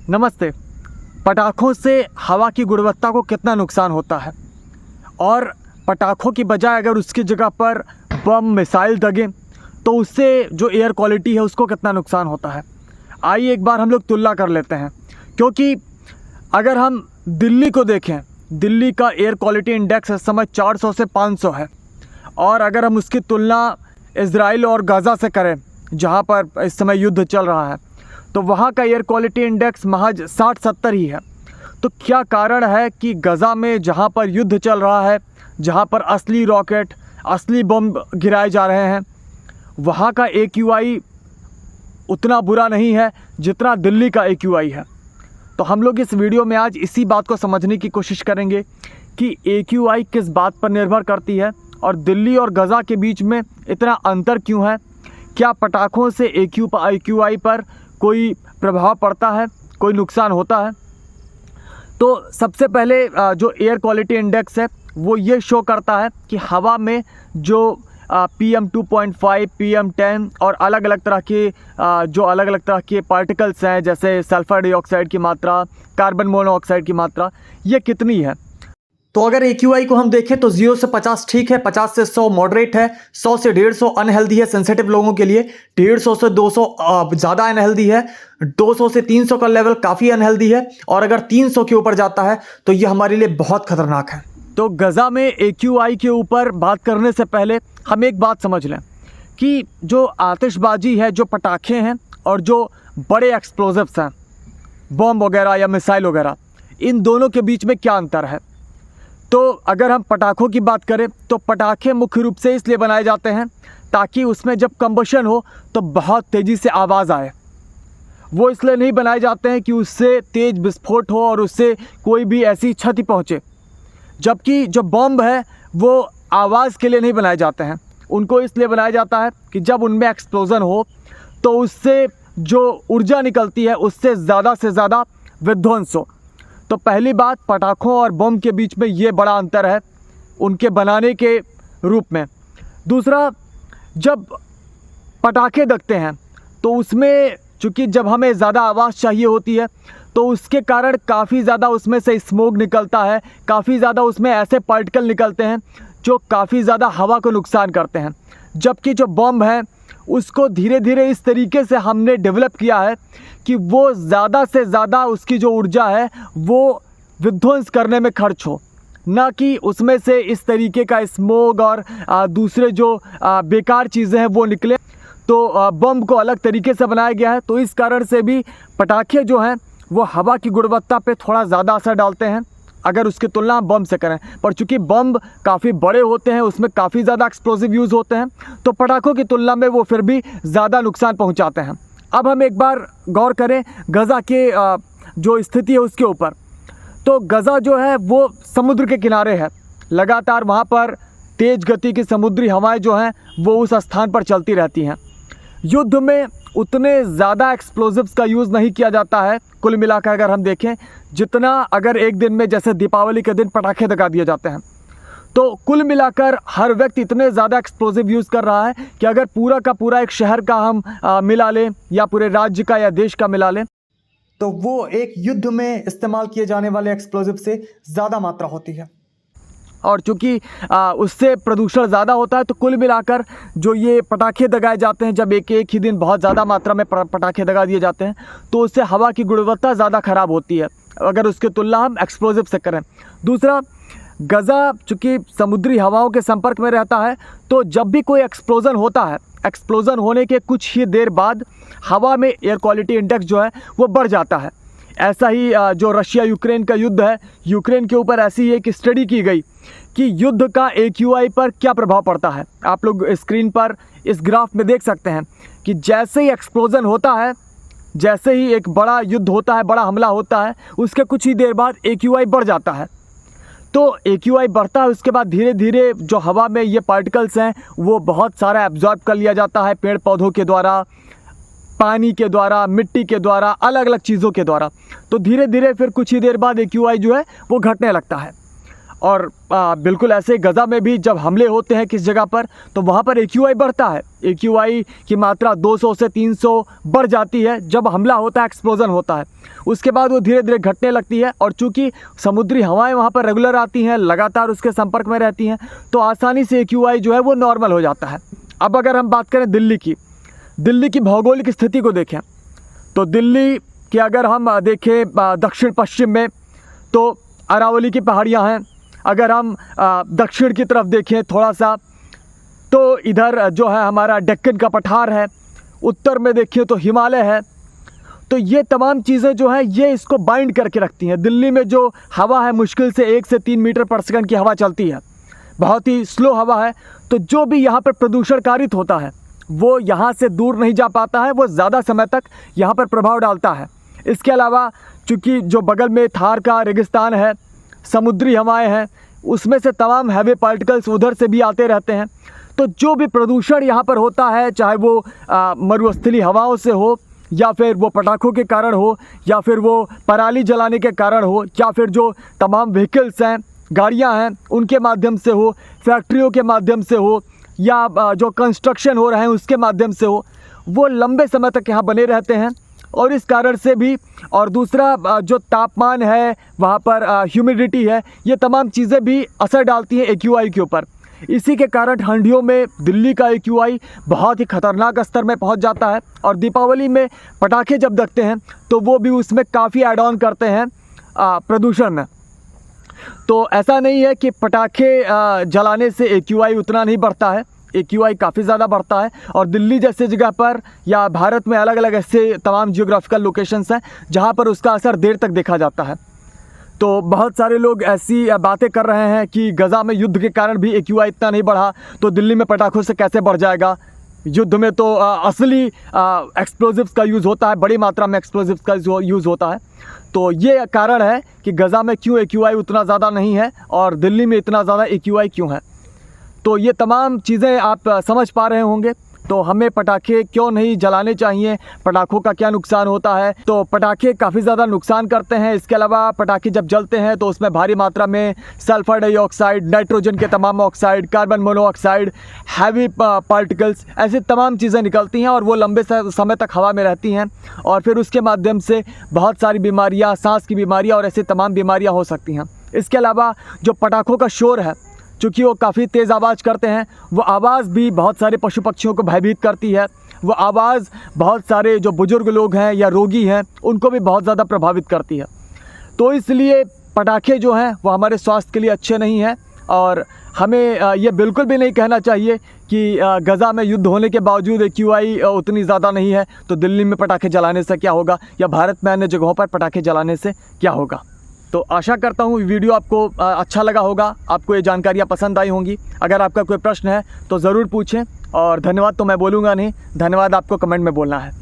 नमस्ते। पटाखों से हवा की गुणवत्ता को कितना नुकसान होता है और पटाखों की बजाय अगर उसकी जगह पर बम मिसाइल दगें तो उससे जो एयर क्वालिटी है उसको कितना नुकसान होता है। आइए एक बार हम लोग तुलना कर लेते हैं, क्योंकि अगर हम दिल्ली को देखें, दिल्ली का एयर क्वालिटी इंडेक्स इस समय 400 से 500 है, और अगर हम उसकी तुलना इजराइल और गाज़ा से करें जहां पर इस समय युद्ध चल रहा है, तो वहाँ का एयर क्वालिटी इंडेक्स महज 60-70 ही है। तो क्या कारण है कि गाज़ा में जहाँ पर युद्ध चल रहा है, जहाँ पर असली रॉकेट, असली बम गिराए जा रहे हैं, वहाँ का AQI उतना बुरा नहीं है जितना दिल्ली का AQI है। तो हम लोग इस वीडियो में आज इसी बात को समझने की कोशिश करेंगे कि AQI किस बात पर निर्भर करती है और दिल्ली और गाज़ा के बीच में इतना अंतर क्यों है। क्या पटाखों से AQI पर कोई प्रभाव पड़ता है, कोई नुकसान होता है। तो सबसे पहले जो एयर क्वालिटी इंडेक्स है वो ये शो करता है कि हवा में जो PM 2.5, PM 10 और अलग अलग तरह के पार्टिकल्स हैं, जैसे सल्फर डाइऑक्साइड की मात्रा, कार्बन मोनोऑक्साइड की मात्रा, ये कितनी है। तो अगर AQI को हम देखें तो 0 से 50 ठीक है, 50 से 100 मॉडरेट है, 100 से 150 अनहेल्दी है सेंसिटिव लोगों के लिए, 150 से 200 ज़्यादा अनहेल्दी है, 200 से 300 का लेवल काफ़ी अनहेल्दी है, और अगर 300 के ऊपर जाता है तो ये हमारे लिए बहुत खतरनाक है। तो गाज़ा में AQI के ऊपर बात करने से पहले हम एक बात समझ लें कि जो आतिशबाजी है, जो पटाखे हैं और जो बड़े एक्सप्लोजिव्स हैं, बम वगैरह या मिसाइल वगैरह, इन दोनों के बीच में क्या अंतर है। तो अगर हम पटाखों की बात करें तो पटाखे मुख्य रूप से इसलिए बनाए जाते हैं ताकि उसमें जब कंबशन हो तो बहुत तेज़ी से आवाज़ आए। वो इसलिए नहीं बनाए जाते हैं कि उससे तेज़ विस्फोट हो और उससे कोई भी ऐसी क्षति पहुँचे। जबकि जो बम है वो आवाज़ के लिए नहीं बनाए जाते हैं, उनको इसलिए बनाया जाता है कि जब उनमें एक्सप्लोज़न हो तो उससे जो ऊर्जा निकलती है उससे ज़्यादा से ज़्यादा विध्वंस हो। तो पहली बात, पटाखों और बम के बीच में ये बड़ा अंतर है उनके बनाने के रूप में। दूसरा, जब पटाखे दगते हैं तो उसमें चूँकि जब हमें ज़्यादा आवाज़ चाहिए होती है तो उसके कारण काफ़ी ज़्यादा उसमें से स्मोक निकलता है, काफ़ी ज़्यादा उसमें ऐसे पार्टिकल निकलते हैं जो काफ़ी ज़्यादा हवा को नुकसान करते हैं। जबकि जो बम है उसको धीरे धीरे इस तरीके से हमने डेवलप किया है कि वो ज़्यादा से ज़्यादा उसकी जो ऊर्जा है वो विध्वंस करने में खर्च हो, ना कि उसमें से इस तरीके का स्मोक और दूसरे जो बेकार चीज़ें हैं वो निकले। तो बम को अलग तरीके से बनाया गया है। तो इस कारण से भी पटाखे जो हैं वो हवा की गुणवत्ता पे थोड़ा ज़्यादा असर डालते हैं अगर उसकी तुलना बम से करें। पर चूँकि बम काफ़ी बड़े होते हैं, उसमें काफ़ी ज़्यादा एक्सप्लोजिव यूज़ होते हैं, तो पटाखों की तुलना में वो फिर भी ज़्यादा नुकसान पहुंचाते हैं। अब हम एक बार गौर करें गाज़ा के जो स्थिति है उसके ऊपर। तो गाज़ा जो है वो समुद्र के किनारे है, लगातार वहाँ पर तेज़ गति की समुद्री हवाएँ जो हैं वो उस स्थान पर चलती रहती हैं। युद्ध में उतने ज़्यादा एक्सप्लोजिव्स का यूज़ नहीं किया जाता है कुल मिलाकर अगर हम देखें, जितना अगर एक दिन में जैसे दीपावली के दिन पटाखे दगा दिए जाते हैं। तो कुल मिलाकर हर व्यक्ति इतने ज़्यादा एक्सप्लोजिव यूज़ कर रहा है कि अगर पूरा का पूरा एक शहर का हम मिला लें या पूरे राज्य का या देश का मिला लें तो वो एक युद्ध में इस्तेमाल किए जाने वाले एक्सप्लोजिव से ज़्यादा मात्रा होती है। और चूँकि उससे प्रदूषण ज़्यादा होता है तो कुल मिलाकर जो ये पटाखे दगाए जाते हैं, जब एक ही दिन बहुत ज़्यादा मात्रा में पटाखे दगा दिए जाते हैं तो उससे हवा की गुणवत्ता ज़्यादा ख़राब होती है अगर उसकी तुलना हम एक्सप्लोजिव से करें। दूसरा, गाज़ा चूँकि समुद्री हवाओं के संपर्क में रहता है तो जब भी कोई एक्सप्लोज़न होता है, एक्सप्लोज़न होने के कुछ ही देर बाद हवा में एयर क्वालिटी इंडेक्स जो है वो बढ़ जाता है। ऐसा ही जो रशिया यूक्रेन का युद्ध है, यूक्रेन के ऊपर ऐसी एक स्टडी की गई कि युद्ध का AQI पर क्या प्रभाव पड़ता है। आप लोग स्क्रीन पर इस ग्राफ में देख सकते हैं कि जैसे ही एक्सप्लोज़न होता है, जैसे ही एक बड़ा युद्ध होता है, बड़ा हमला होता है, उसके कुछ ही देर बाद AQI बढ़ जाता है। तो AQI बढ़ता है, उसके बाद धीरे धीरे जो हवा में ये पार्टिकल्स हैं वो बहुत सारा एब्जॉर्ब कर लिया जाता है पेड़ पौधों के द्वारा, पानी के द्वारा, मिट्टी के द्वारा, अलग अलग चीज़ों के द्वारा। तो धीरे धीरे फिर कुछ ही देर बाद AQI जो है वो घटने लगता है। और बिल्कुल ऐसे गज़ा में भी जब हमले होते हैं किस जगह पर, तो वहाँ पर AQI बढ़ता है। AQI की मात्रा 200 से 300 बढ़ जाती है जब हमला होता है, एक्सप्लोजन होता है। उसके बाद वो धीरे धीरे घटने लगती है, और चूँकि समुद्री हवाएं वहाँ पर रेगुलर आती हैं, लगातार उसके संपर्क में रहती हैं, तो आसानी से AQI जो है वो नॉर्मल हो जाता है। अब अगर हम बात करें दिल्ली की भौगोलिक स्थिति को देखें, तो दिल्ली की अगर हम देखें दक्षिण पश्चिम में तो अरावली की पहाड़ियाँ हैं। अगर हम दक्षिण की तरफ देखें थोड़ा सा, तो इधर जो है हमारा डेक्कन का पठार है। उत्तर में देखिए तो हिमालय है। तो ये तमाम चीज़ें जो है ये इसको बाइंड करके रखती हैं। दिल्ली में जो हवा है मुश्किल से 1 से 3 मीटर पर सेकंड की हवा चलती है, बहुत ही स्लो हवा है। तो जो भी यहाँ पर प्रदूषण कारित होता है वो यहाँ से दूर नहीं जा पाता है, वो ज़्यादा समय तक यहाँ पर प्रभाव डालता है। इसके अलावा चूँकि जो बगल में थार का रेगिस्तान है, समुद्री हवाएं हैं, उसमें से तमाम हैवी पार्टिकल्स उधर से भी आते रहते हैं। तो जो भी प्रदूषण यहाँ पर होता है, चाहे वो मरुस्थलीय हवाओं से हो, या फिर वो पटाखों के कारण हो, या फिर वो पराली जलाने के कारण हो, या फिर जो तमाम व्हीकल्स हैं, गाड़ियाँ हैं, उनके माध्यम से हो, फैक्ट्रियों के माध्यम से हो, या जो कंस्ट्रक्शन हो रहे हैं उसके माध्यम से हो, वो लंबे समय तक यहाँ बने रहते हैं। और इस कारण से भी, और दूसरा जो तापमान है वहाँ पर, ह्यूमिडिटी है, ये तमाम चीज़ें भी असर डालती हैं AQI के ऊपर। इसी के कारण ठंडियों में दिल्ली का AQI बहुत ही ख़तरनाक स्तर में पहुँच जाता है। और दीपावली में पटाखे जब दगते हैं तो वो भी उसमें काफ़ी ऐड ऑन करते हैं प्रदूषण में। तो ऐसा नहीं है कि पटाखे जलाने से AQI उतना नहीं बढ़ता है, AQI काफ़ी ज़्यादा बढ़ता है। और दिल्ली जैसे जगह पर या भारत में अलग अलग ऐसे तमाम जियोग्राफिकल लोकेशंस हैं जहाँ पर उसका असर देर तक देखा जाता है। तो बहुत सारे लोग ऐसी बातें कर रहे हैं कि गज़ा में युद्ध के कारण भी AQI इतना नहीं बढ़ा, तो दिल्ली में पटाखों से कैसे बढ़ जाएगा। युद्ध में तो असली एक्सप्लोजिव्स का यूज़ होता है, बड़ी मात्रा में एक्सप्लोजिव्स का यूज़ होता है। तो ये कारण है कि गज़ा में क्यों AQI उतना ज़्यादा नहीं है और दिल्ली में इतना ज़्यादा AQI क्यों है। तो ये तमाम चीज़ें आप समझ पा रहे होंगे। तो हमें पटाखे क्यों नहीं जलाने चाहिए, पटाखों का क्या नुकसान होता है। तो पटाखे काफ़ी ज़्यादा नुकसान करते हैं। इसके अलावा पटाखे जब जलते हैं तो उसमें भारी मात्रा में सल्फर डाइऑक्साइड, नाइट्रोजन के तमाम oxide, carbon monoxide, heavy particles, ऐसी तमाम चीज़ें निकलती हैं और वो लंबे समय तक हवा में रहती हैं। और फिर उसके माध्यम से बहुत सारी बीमारियाँ, सांस की बीमारियाँ और ऐसी तमाम बीमारियाँ हो सकती हैं। इसके अलावा जो पटाखों का शोर है, चूँकि वो काफ़ी तेज़ आवाज़ करते हैं, वो आवाज़ भी बहुत सारे पशु पक्षियों को भयभीत करती है। वो आवाज़ बहुत सारे जो बुज़ुर्ग लोग हैं या रोगी हैं उनको भी बहुत ज़्यादा प्रभावित करती है। तो इसलिए पटाखे जो हैं वो हमारे स्वास्थ्य के लिए अच्छे नहीं हैं। और हमें ये बिल्कुल भी नहीं कहना चाहिए कि गज़ा में युद्ध होने के बावजूद AQI उतनी ज़्यादा नहीं है तो दिल्ली में पटाखे जलाने से क्या होगा, या भारत में अन्य जगहों पर पटाखे जलाने से क्या होगा। तो आशा करता हूँ वीडियो आपको अच्छा लगा होगा, आपको ये जानकारियाँ पसंद आई होंगी। अगर आपका कोई प्रश्न है तो ज़रूर पूछें, और धन्यवाद तो मैं बोलूँगा नहीं, धन्यवाद आपको कमेंट में बोलना है।